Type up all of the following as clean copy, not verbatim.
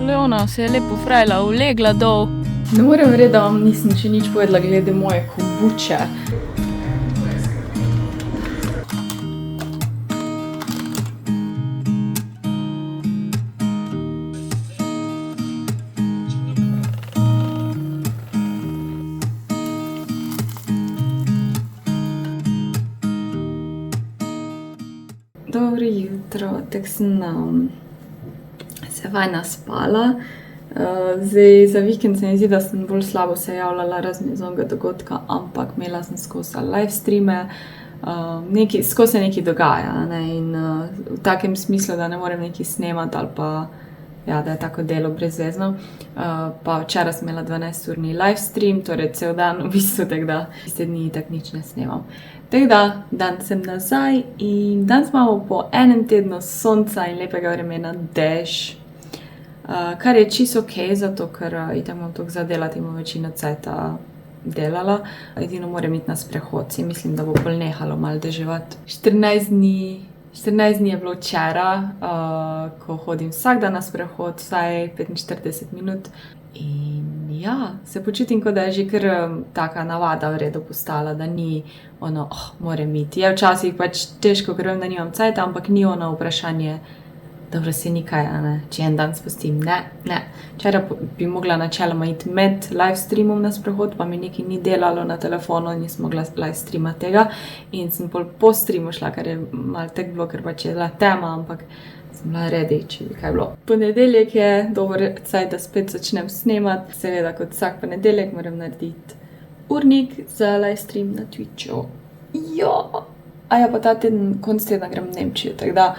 Leona se je lepo frajla, ulegla dol. Ne morem verjeti, da vam nisem še nič povedala glede moje kombuče. Dobro jutro, tako sem se fajn naspala. Zdaj za vikend se mi zdi, da sem bolj slabo se javljala razen iz onega dogodka, ampak imela sem skozi live streame, skozi se nekaj dogaja, ne, in v takem smislu, da ne morem nekaj snemati ali pa ja, da je tako delo brezvezno. Pa včeraj sem imela 12-urni live stream, torej cel dan v bistvu, tako da tiste dni tako nič ne snemam. Tako da, dan sem nazaj in danes imamo po enem tednu sonca in lepega vremena dež. Kar je čisto okej, zato ker itak imam toliko za delati in bom večino cajta delala. Edino moram iti na sprehod, si mislim, da bo bolj nehalo malo deževati. 14 dni je bilo včeraj, ko hodim vsak dan na sprehod, vsaj 45 minut. In ja, se počutim, kot da je že kar taka navada v redu postala, da ni ono, moram iti. Je včasih pač težko, ker vem, da nimam cajta, ampak ni ono vprašanje, dobro, se ni kaj, ne, če en dan spustim. Ne. Včeraj bi mogla načeloma iti med live streamom na sprehod, pa mi nekaj ni delalo na telefonu, nisem mogla live streama tega. In sem po streamu šla, kar je malo tek bilo, ker pač je bila tema, ampak sem bila ready, če bi kaj bilo. Ponedeljek je dober cajt, da spet začnem snemati. Seveda, kot vsak ponedeljek moram narediti urnik za live stream na Twitchu. Ja, pa ta teden, konc tedna grem v Nemčijo, tako da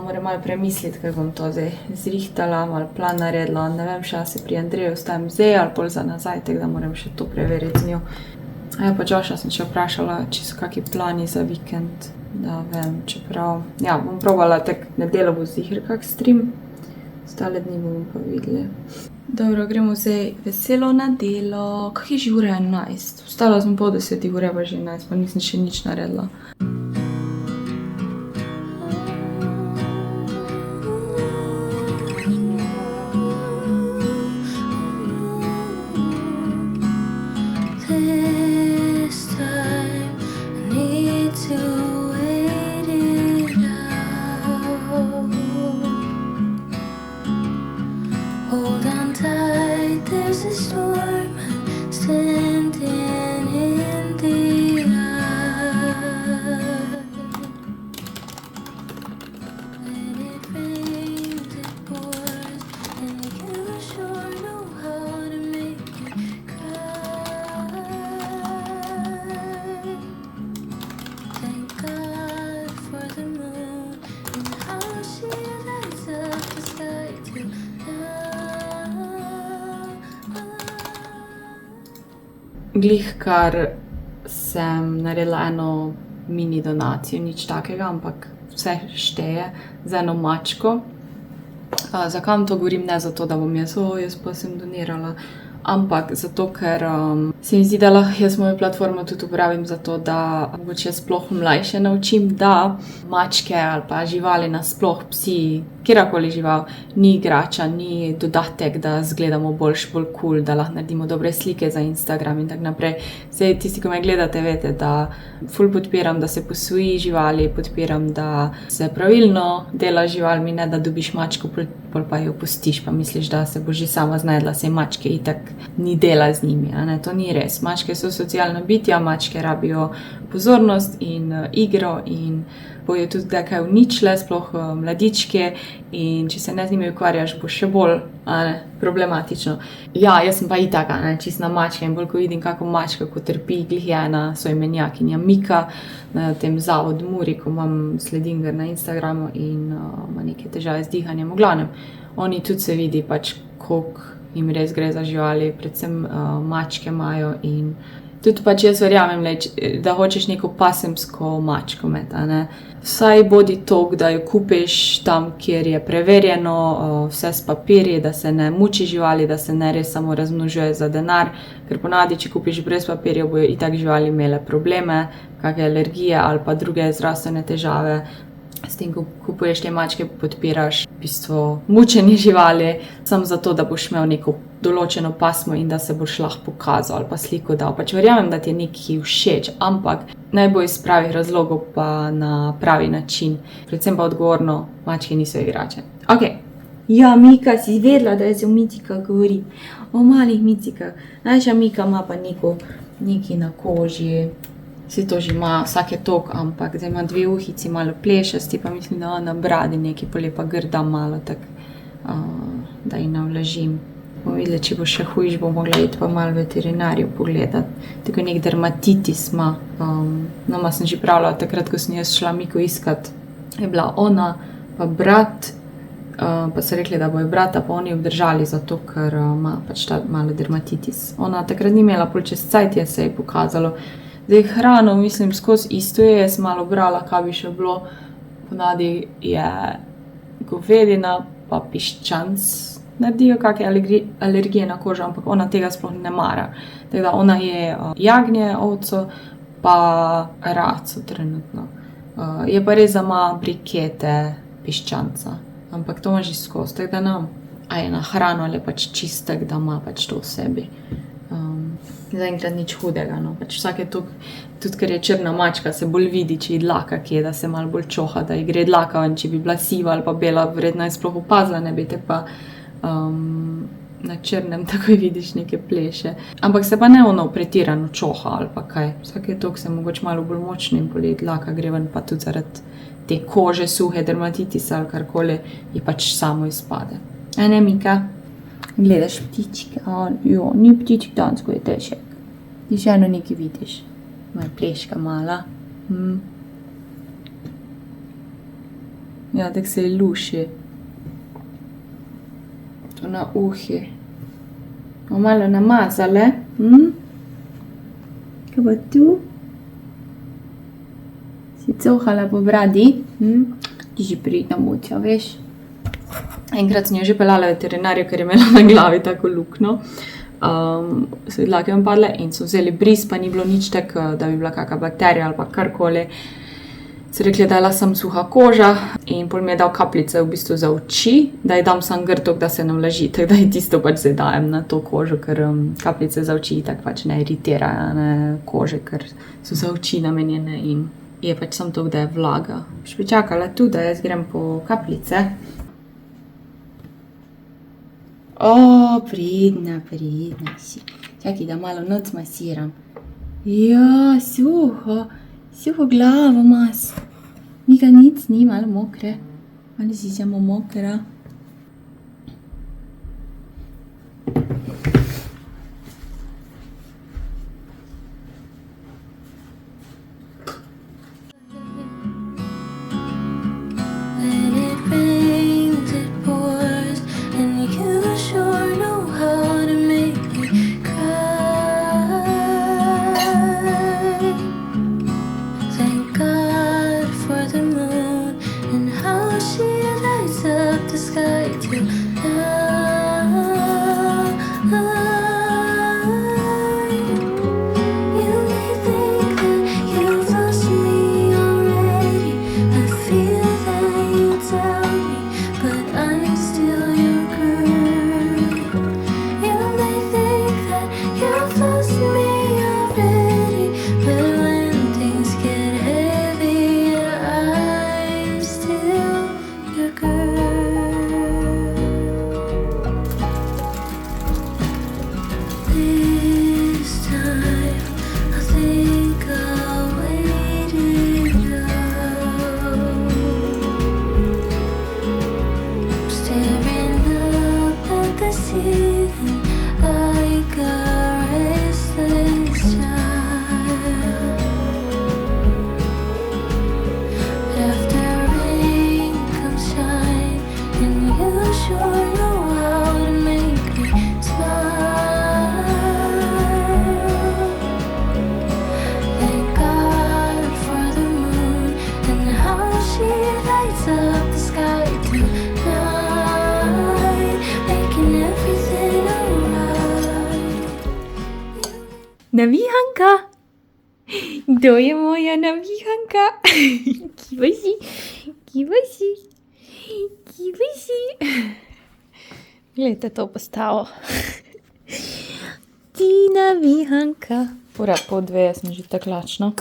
moram malo premisliti, kako bom to zdaj zrihtala, malo plan naredila. Ne vem, še se pri Andreju ostajem zdaj ali bolj za nazaj, tako da moram še to preveriti z njo. Ja, pa Joša sem še vprašala, če so kakšni plani za vikend, da vem, čeprav. Ja, bom probala, tako nedeljo bo ziher kak stream, ostale dni bomo pa videli. Dobro, gremo zdaj veselo na delo. Kak je že ura 11? Vstala sem po 10 ure, pa že 11, pa nisem še nič naredila. Glihkar sem naredila eno mini donacijo, nič takega, ampak vse šteje, za eno mačko. Zakaj to govorim? Ne zato, da bom jaz pa sem donirala, ampak zato, ker se mi zdi, da lahko jaz mojo platformo tudi uporabim za to, da mogoče sploh mlajše naučim, da mačke ali pa živali nasploh, psi, kjerkoli žival, ni igrača, ni dodatek, da izgledamo bolj cool, da lahko naredimo dobre slike za Instagram in tako naprej. Zdaj, tisti, ko me gledate, veste, da ful podpiram, da se posvoji živali, podpiram, da se pravilno dela z živalmi, ne da dobiš mačko, pol pa jo pustiš, pa misliš, da se bo že sama znajdla, saj mačke itak ni dela z njimi, a ne, to ni res. Mačke so socialna bitja, mačke rabijo pozornost in igro in bojo tudi nekaj uničile, sploh mladičke, in če se ne z njimi ukvarjaš, bo še bolj problematično. Ja, jaz sem pa itak, čisto na mačke, in bolj ko vidim kako mačka, ko trpi, glih je ena soimenjakinja Mika na tem zavodu Muri, ko sledim ga na Instagramu in ima neke težave z dihanjem. V glavnem, oni tudi se vidi pač, koliko jim res gre za živali, predvsem mačke imajo in tudi pač jaz verjamem, da hočeš neko pasemsko mačko imeti, a ne. Vsaj bodi toliko, da jo kupiš tam, kjer je preverjeno, vse s papirji, da se ne muči živali, da se ne res samo razmnožuje za denar, ker ponavadi, če kupiš brez papirjev, bojo itak živali imele probleme, kakšne alergije ali pa druge zdravstvene težave. S tem, ko kupuješ te mačke, podpiraš v bistvu mučenje živali, samo zato, da boš imel neko določeno pasmo in da se boš lahko pokazal ali pa sliko dal. Pač verjamem, da ti je nekaj všeč, ampak naj bo iz pravih razlogov pa na pravi način. Predvsem pa odgovorno, mačke niso igrače. Ok. Ja, Mika, si vedela, da jaz o micikah govorim. O malih micikah. Najša Mika ima pa nekaj na koži. Vsi to že ima vsake tok, ampak zdaj ima 2 uhici, malo plešasti, pa mislim, da na bradi nekaj polepa grda malo, tako da ji navlažim. Bomo videli, če bo še hujš, bo mogla iti pa malo veterinarju pogledati. Tako nek dermatitis ima. Ma sem že pravila, takrat, ko sem jaz šla Miko iskat, je bila ona pa brat, pa so rekli, da bojo brata pa oni obdržali zato, ker ima pač ta malo dermatitis. Ona takrat ni imela, pol čez cajt se je pokazalo. Zdaj hrano, mislim, skozi isto je, jaz malo brala, kaj bi še bilo. Ponavadi je govedina pa piščanc, naredijo kakšne alergije na kožo, ampak ona tega sploh ne mara. Tako da ona je jagnje, ovco pa raco trenutno. Je pa res, da ima brikete piščanca, ampak to ima že skozi, tako da ne vem, a je na hrano ali pač čistek, da ima pač to v sebi. Zaenkrat nič hudega, no, pač vsake toliko, tudi ker je črna mačka, se bolj vidi, če ji dlaka kje, da se malo bolj čoha, da ji gre dlaka ven, če bi bila siva ali pa bela, verjetno je sploh opazila, ne bi te pa na črnem takoj vidiš neke pleše. Ampak se pa ne ono pretirano čoha ali pa kaj, vsake toliko se mogoče malo bolj močno in bolj dlaka gre ven, pa tudi zaradi te kože, suhe, dermatitisa ali karkoli, ji pač samo izpade. A ne, Mika? Gledaš ptičke, jo, ni ptičk danes, ko je težek. Ti še eno nekaj vidiš. Moja pleška mala. Ja, tako se je luši. To na uhi. Malo namazale. Kaj pa tu? Si cohala po bradi? Ti že pridna muća, veš? Enkrat sem jo že peljala veterinarju, ker je imela na glavi tako luknjo. So ji dlake vam padle in so vzeli bris, pa ni bilo nič tako, da bi bila kakšna bakterija ali pa karkoli. So rekli, da je bila samo suha koža in pol mi je dal kapljice v bistvu za oči, da ji dam samo grtok, da se navlaži, tako da ji tisto pač zdaj dajem na to kožo, ker kapljice za oči tako pač ne iritirajo kože, ker so za oči namenjene in je pač samo to, da je vlaga. Še bi čakala tu, da jaz grem po kapljice. Pridna si. Čakaj, da malo noc masiram. Ja, suho glavo imaš. Mika nic ni, malo mokre. Ali si samo mokra? Navihanka. Kdo je moja navihanka? Kje si? Bibi. Glejte to postavo. Tina Vihanka. Ura po 2, sem že tako lačna.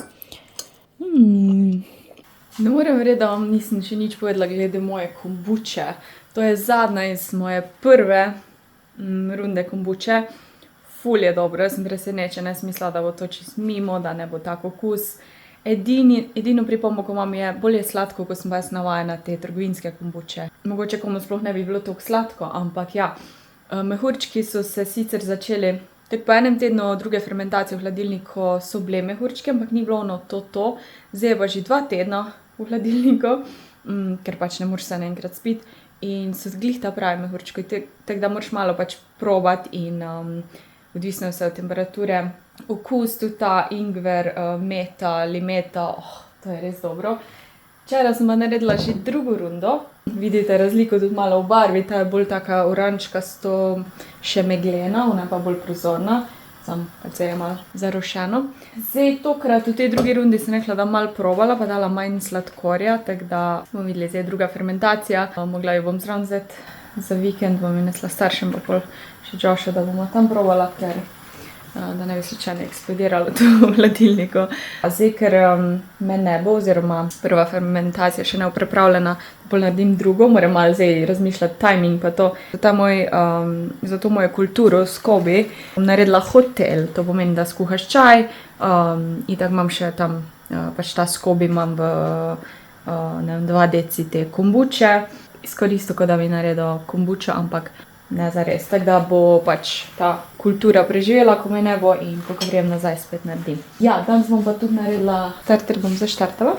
Ne morem verjeti, da vam nisem še nič povedala glede moje kombuče. To je zadnja iz moje prve runde kombuče. Ful je dobro, jaz sem presenečena, jaz mislila, da bo to čist mimo, da ne bo tak okus. Edino pripombo, ko imam, je bolj sladko, ko sem pa jaz navajena te trgovinske kombuče. Mogoče komu sploh ne bi bilo toliko sladko, ampak ja. Mehurčki so se sicer začeli, tako po enem tednu druge fermentacije v hladilniku so bile mehurčke, ampak ni bilo ono to. Zdaj je pa že 2 tedna v hladilniku, ker pač ne moreš se naenkrat spiti. In so glih ta pravi mehurčki, tako da moraš malo pač probati in odvisno vse od temperature. Okus tudi ta ingver, meta, limeta, to je res dobro. Včeraj sem pa naredila že drugo rundo. Vidite razliko tudi malo v barvi, ta je bolj taka oranžkasto, še meglena, ona je pa bolj prozorna. Sam pač je malo zarošeno. Zdaj tokrat v tej drugi rundi sem rekla, da malo probala, pa dala manj sladkorja, tako da bomo videli, zdaj je druga fermentacija. Mogla jo bom zraven vzeti za vikend, bom jo nesla staršem, pa pol še Josha, da bomo tam probala, ker da ne bi slučajno eksplodiralo to v hladilniku. Zdaj, ker me ne bo, oziroma prva fermentacija še ne bo pripravljena, bolj naredim drugo, moram malo zdaj razmišljati timing pa to. Za to mojo kulturo s Kobi bom naredila hotel, to pomeni, da skuhaš čaj, in tako imam še tam, pač ta s Kobi imam v, ne vem, 2 deci te kombuče, izkoristil, kot da bi naredil kombučo, ampak ne zares, tako da bo pač ta kultura preživela, ko me ne bo in ko grem nazaj spet naredim. Ja, danes bom pa tudi naredila starter, bom zaštartala.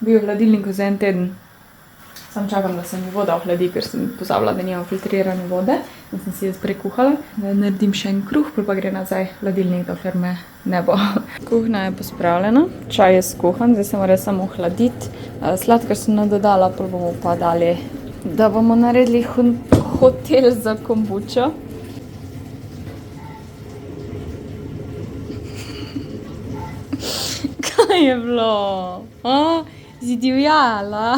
Bil v hladilniku za 1 teden, sam čakam, da se mi voda ohladi, ker sem pozabila, da nimam filtrirane vode in sem si jaz prekuhala. Naredim še en kruh, pa gre nazaj v hladilnik, dokler me ne bo. Kuhna je pospravljena, čaj je skuhan, zdaj se mora samo ohladiti. Sladkor sem dodala, pol bomo pa dali, da bomo naredili hotel za kombučo. Kaj je bilo? Zidivjala.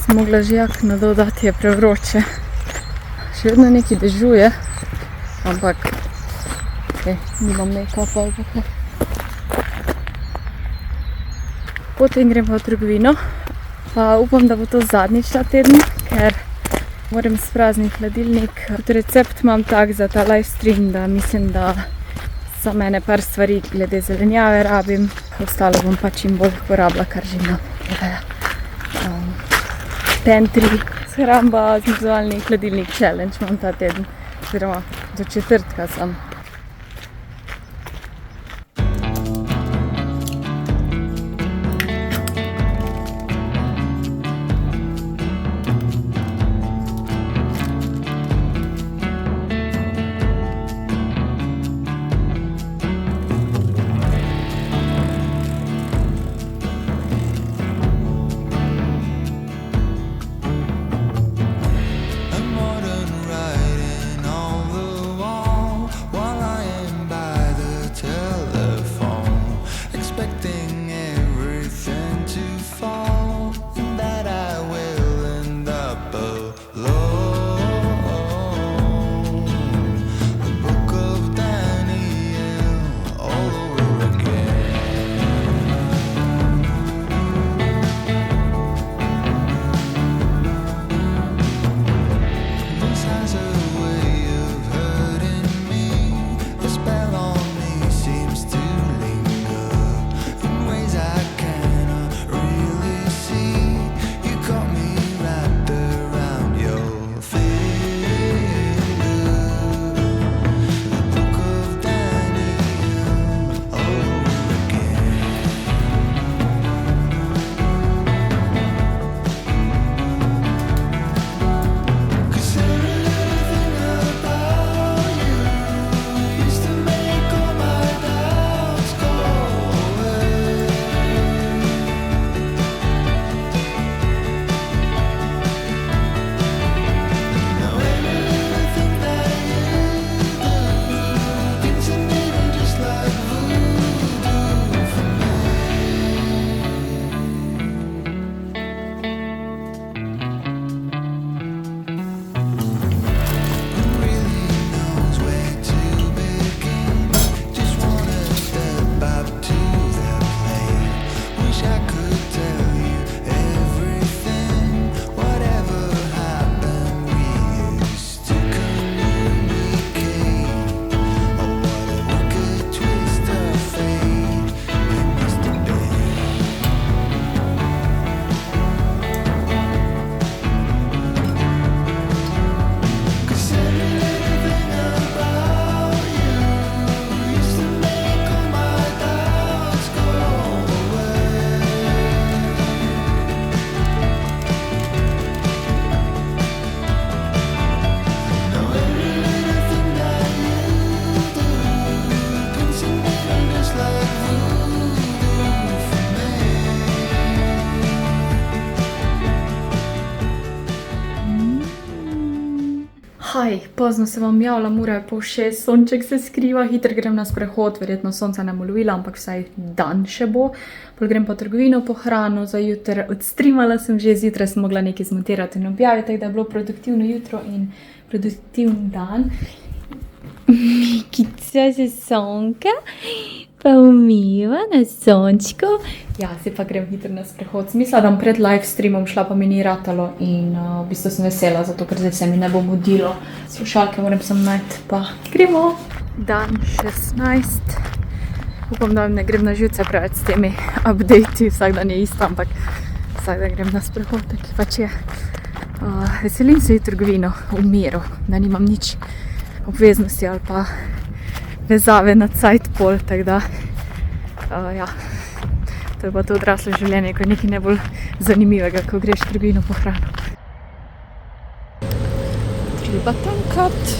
Sem mogla že jakno dodati, je prevroče. Še vedno nekaj dežuje, ampak nimam make-upa ali pa kaj. Potem grem pa v trgovino. Pa upam, da bo to zadnjič ta teden, ker moram sprazniti hladilnik. Tudi recept imam tak za ta livestream, da mislim, da za mene par stvari glede zelenjave rabim. Ostalo bom pa čim bolj porabila, kar že imam. Pantry, shramba, zmrzovalni hladilnik challenge imam ta teden, oziroma do četrtka sem. Modern writing on the wall. pozno se vam javljam, ura je 5:30, sonček se skriva, hitro grem na sprehod, verjetno sonca ne bo lovila, ampak vsaj dan še bo. Pol grem pa v trgovino po hrano za jutro, odstreamala sem že, zjutraj sem mogla nekaj zmontirati in objaviti, tako da je bilo produktivno jutro in produktivn dan. Mikica se sonka, pa umiva na sončku. Ja, se pa grem hitro na sprehod. Smisla, da bom pred live streamom šla, pa mi ni ratalo in v bistvu sem vesela, zato ker zdaj se mi ne bo mudilo. Slušalke moram sem najti, pa gremo. Dan 16. Upam, da ne grem na živce preveč s temi updati, vsak dan je isto, ampak vsak dan grem na sprehod, taki pač je. Veselim se v trgovino v miru, da nimam nič obveznosti ali pa vezave na cajt pol, tako da ja, to je pa to odraslo življenje, ko je nekaj najbolj zanimivega, ko greš v trgovino po hrano. Treba tankat.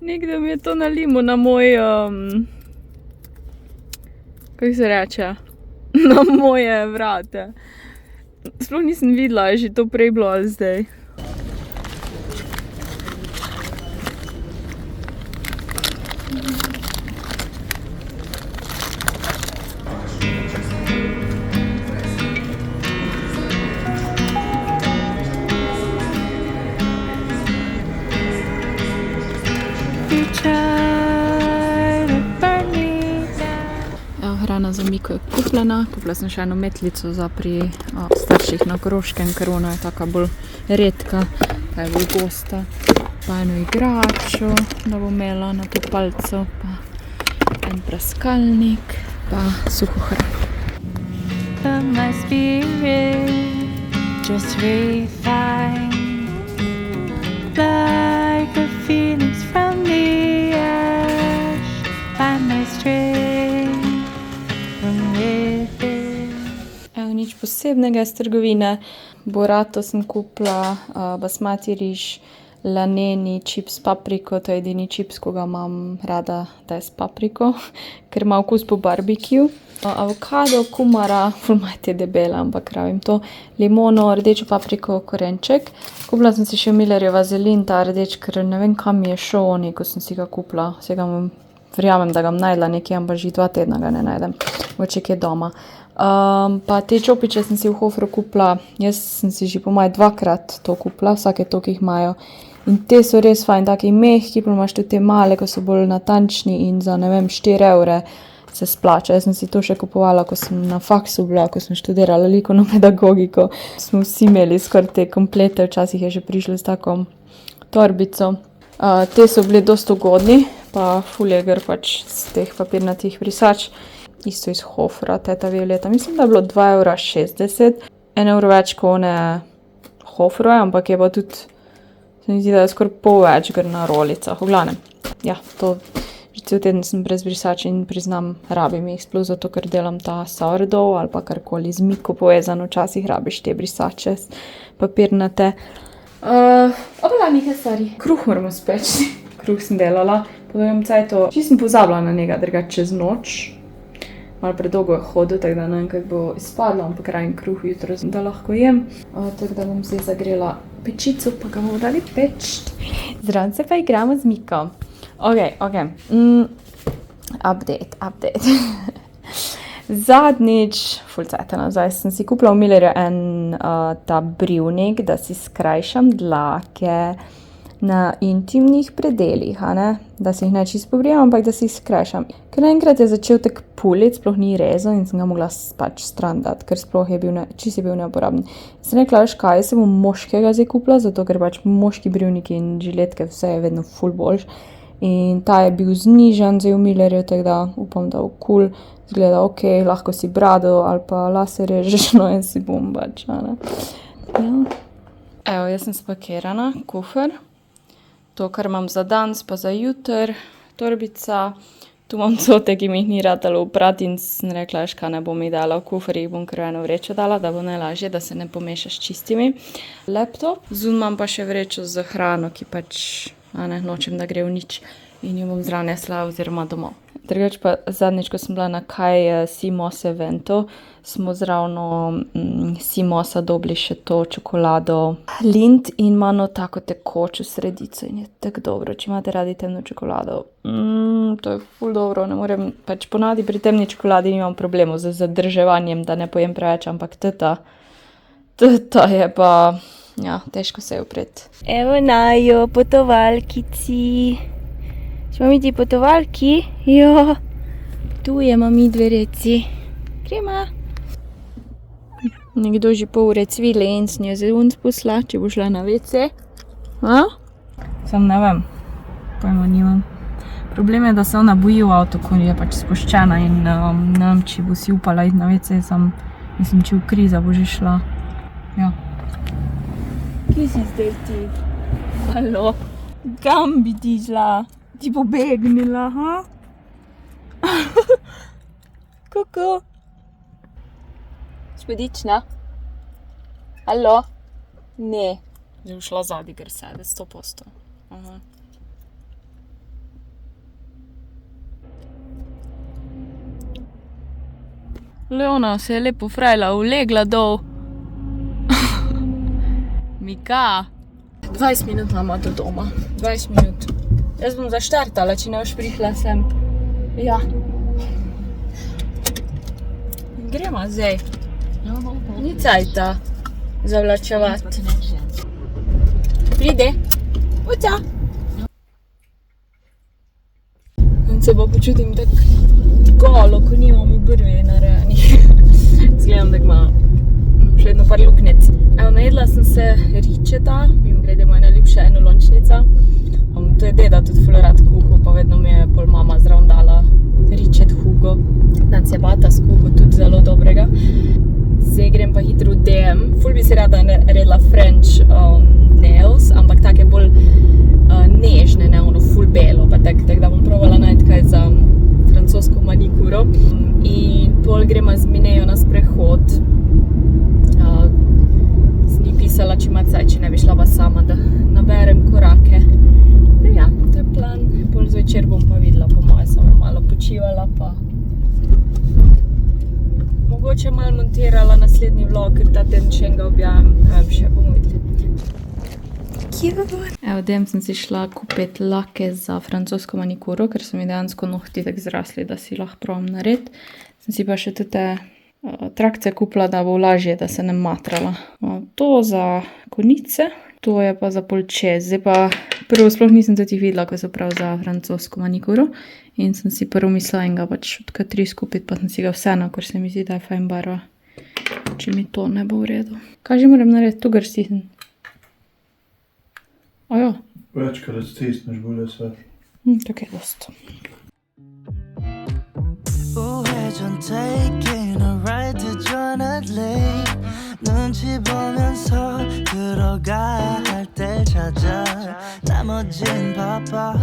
Nekdo mi je to nalimo na moj, kako se reče, na moje vrate. Sploh nisem videla, je že to prej bilo ali zdaj. Hrana za Miko je kupljena. Kupila sem še eno metlico za pri starših na Koroškem, ker ona je taka bolj redka, pa je bolj gosta. Pa eno igračo, da bo imela na to palco, pa en praskalnik, pa suho hrano. My spirit just refined like a phoenix from the ash, find my strength. Evo, nič posebnega iz trgovine. Borato sem kupila, basmati riž, laneni čips s papriko, to je edini čips, ko ga imam rada, da je s papriko, ker ima okus po barbecue. Avokado, kumara, fulmajte debela, ampak rabim to, limono, rdečo papriko, korenček. Kupila sem si še Millerjev vazelin, ta rdeč, ker ne vem, kam mi je šel oni, ko sem si ga kupila. Verjamem, da ga bom najdla nekje, ampak že 2 tedna ga ne najdem. Mogoče kje doma. Pa te čopiče sem si v Hofru kupila. Jaz sem si že po moje 2-krat to kupila, vsake to, ki jih imajo. In te so res fajn, taki mehki, pa imaš tudi te male, ko so bolj natančni in za, ne vem, 4 evre se splača. Jaz sem si to še kupovala, ko sem na faksu bila, ko sem študirala likovno pedagogiko. Smo vsi imeli skoraj te komplete, včasih je že prišlo s tako torbico. Te so bili dosti ugodni, pa ful je gr pač z teh papirnatih brisač. Isto iz Hofra, teta Violeta. Mislim, da je bilo 2,60 €. 1 evro več kot one Hofrove, ampak je pa tudi, se mi zdi, da je skoraj pol več gr na rolicah. V glavnem, ja, to že cel teden sem brez brisač in priznam, rabim jih sploh zato, ker delam ta sourdough ali pa karkoli z Miko povezano, včasih rabiš te brisače papirnate. Obala nekaj stvari. Kruh moramo speči. Kruh sem delala. Potem cajto, čisto sem pozabila na njega, drugače čez noč. Malo predolgo je hodil, tako da ne vem, kako bo izpadlo, ampak rajem kruh jutro, da lahko jem. Tako da bom zdaj zagrela pečico, pa ga bomo dali peč. Zraven se pa igramo z Miko. Ok. Update. Zadnjič, ful cajta nazaj, sem si kupila v Millerju ta brivnik, da si skrajšam dlake na intimnih predelih, da si jih ne čisto pobrijem, ampak da si jih skrajšam. Ker naenkrat je začel tak pulic, sploh ni rezal in sem ga mogla pač stran dati, ker sploh je bil, čisto je bil neuporaben. Sem rekla, veš kaj, jaz se bom moškega zdaj kupila, zato ker pač moški brivniki in žiletke, vse je vedno ful boljš. In ta je bil znižan zdaj v Millerju, tako da upam, da bo cool, zgleda ok, lahko si brado ali pa lase režeš, no in si bom pač, Ja. Evo, jaz sem spakirana, kufer. To, kar imam za danes, pa za jutr, torbica. Tu imam cote, ki mi jih ni ratalo oprati in sem rekla, veš kaj, ne bom jih dala v kufer, jih bom kar v eno vrečo dala, da bo najlažje, da se ne pomeša s čistimi. Laptop. Zunaj imam pa še vrečo za hrano, ki pač, nočem, da gre v nič in jo bom zraven nesla oziroma domov. Drugač pa zadnjič, ko sem bila na Kaj Simos eventu, smo zravno Simosa dobili še to čokolado Lindt in ima no tako tekočo sredico in je tako dobro, če imate radi temno čokolado. To je ful dobro, ne morem, pač ponavadi pri temni čokoladi nimam problemov z zadrževanjem, da ne pojem preveč, ampak teta je pa, ja, težko se je upreti. Evo najo, potovalkici. Smo mi ti potovalki? Jo. Tu je mami dve reci. Gremo. Nekdo že pol ure cvile in s njo zun spusla, če bo šla na WC. Sam ne vem, pojma nimam. Problem je, da se ona boji v avtu, ko je pač spuščena in ne vem, či bo si upala iti na WC, mislim, če v kriza bo že šla. Ja. Kje si zdaj ti? Halo? Kam bi ti šla? Ti pobegnila, ha? Kuku. Spodična? Halo? Ne. Že bo šla zadnji, ker sede, 100%. Leona se je lepo frajla, ulegla dol. Mika. 20 minut imamo do doma. 20 minut. Jaz bom zaštartala, če ne boš prihla sem. Ja. Gremo zdaj. Ni cajta zavlačevati. Pride. Uca. In se pa počutim tako golo, ko nimam obrvi narejenih. Zgledam, da ima še jedno par luknec. Evo, najedla sem se ričeta, mimogrede moja najljubša enolončnica. To je deda tudi ful rad kuhal, pa vedno mi je pol mama zraven dala ričet Hugo. Dan se bata skuhal tudi zelo dobrega. Zdaj grem pa hitro v DM. Ful bi si rada naredila French nails, ampak take bolj nežne, ne ono ful belo, pa tako da bom provala najti kaj za francosko manikuro. In pol gremo z Minejo na sprehod. Ni pisala, če ima caj, če ne bi šla pa sama, da naberem korake. Ja, to je plan. Pol zvečer bom pa videla, po moje samo malo počivala, pa mogoče malo montirala naslednji vlog, ker ta teden še enega objavim, ne vem, še bomo videli. Evo, dem sem si šla kupiti lake za francosko manikuro, ker so mi dejansko nohti tako zrasli, da si lahko probam narediti. Sem si pa še tute trakce kupila, da bo lažje, da se ne matrala. To za konice, to je pa za pol čez. Zdaj pa prvo sploh nisem tudi videla, ko so prav za francosko manikuro in sem si prvo mislila enega pač od K3 skupiti, pa sem si ga vseeno, ker se mi zdi, da je fajn barva, če mi to ne bo v redu. Kaj že moram narediti? Tu gor stisnem. Ajo. Večkrat stisneš, bolje sve. Tako je dost. 우회전 taking a ride to Jonathan Lake 눈치 보면서 들어가야 할 때 찾아 나머진 바빠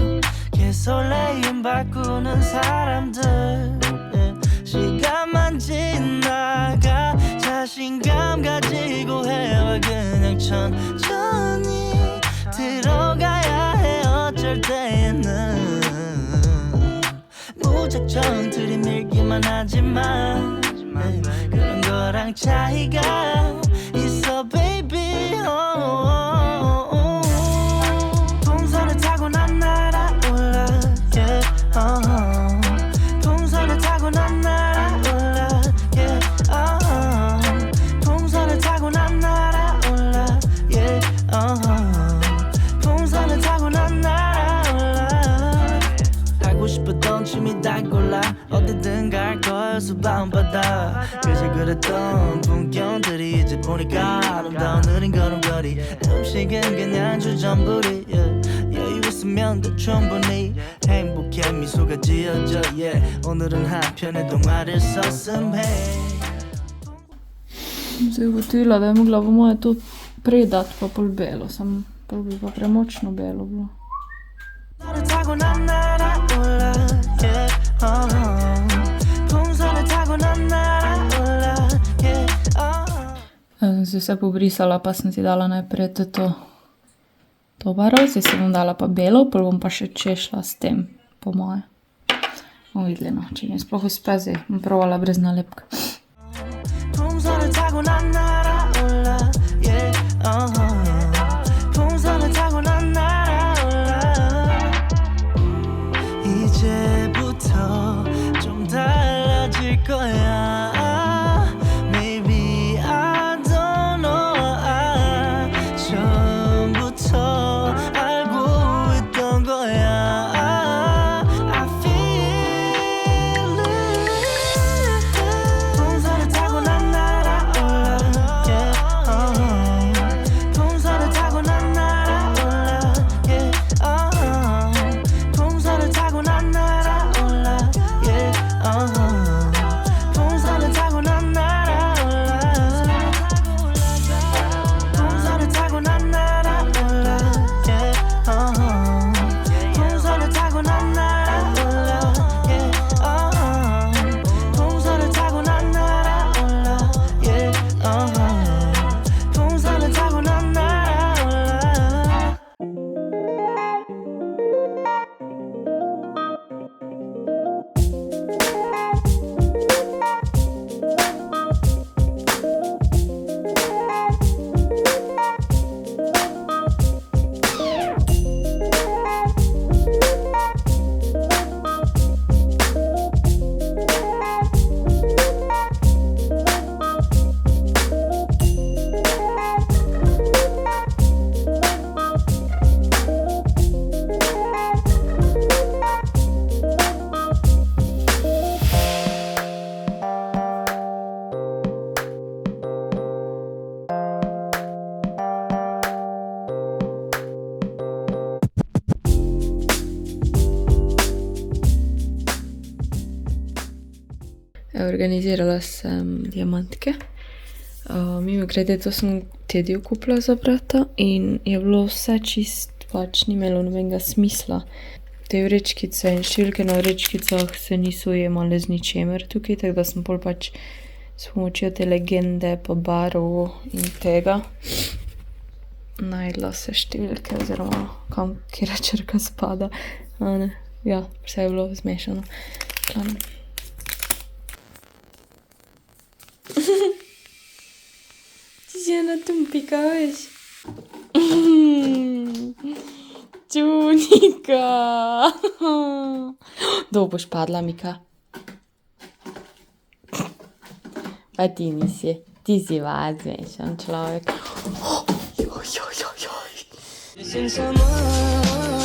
개설레임 바꾸는 사람들 시간만 지나가 자신감 가지고 해와 그냥 천천히 들어가야 해 어쩔 때에는 무작정 들이밀기만 하지만 그런 거랑 차이가 있어 baby 동선을 타고 난 날아올라 yeah, 동선을 타고 난 날아올라 yeah, 동선을 타고 난 날아올라 yeah, 동선을 타고 난 날아올라 하고 싶었던 춤이 다 골라 어디든 갈 거야 수박은 바다 그저 그랬던 풍경들이 이제 보니까 아름다운 느린 걸음걸이 음식은 그냥 주전부리 여유 있으면 더 충분히 행복해 미소가 지어져 yeah. 오늘은 한편의 동화를 썼음 해 Zdaj ugotovila, da je mogla po moje to predati pa pol belo, sam pol bi pa premočno belo bilo. Sem si vse pobrisala, pa sem si dala najprej to barvo, zdaj si bom dala pa belo, pol bom pa še češla s tem, po moje. Bomo videli, no, če mi sploh uspe, zdaj bom provala brez nalepka. 풍선을 타고 난 날아올라 yeah, 풍선을 타고 난 날아올라 이제부터 좀 달라질 거야 Maybe I don't know 처음부터 알고 있던 거야 I feel it 풍선을 타고 난 날아올라 yeah, 풍선을 타고 난 날아올라 yeah, 풍선을 타고 난 날아올라 yeah, 풍선을 타고 난 날아올라 풍선을 타고 난 날아올라 yeah, 풍선을 타고 난 날아올라 yeah, 풍선을 타고 난 날아올라 yeah, 풍선을 타고 난 날아올라 Organizirala sem diamantke. Mimogrede, to sem Tediju kupila za brata in je bilo vse čist, pač ni imelo nobenega smisla. Te vrečkice in številke na vrečkicah se niso jemale z ničemer tukaj, tako da sem pol pač s pomočjo te legende pa barv in tega najdla se številke oziroma kam kera črka spada. A ne, ja, vse je bilo zmešano. Glavno. Ti si ena tumpika, veš? Čunika! Dolgo boš padla, Mika? Pa ti nisi. Ti si vas zmešan človek. Sin summer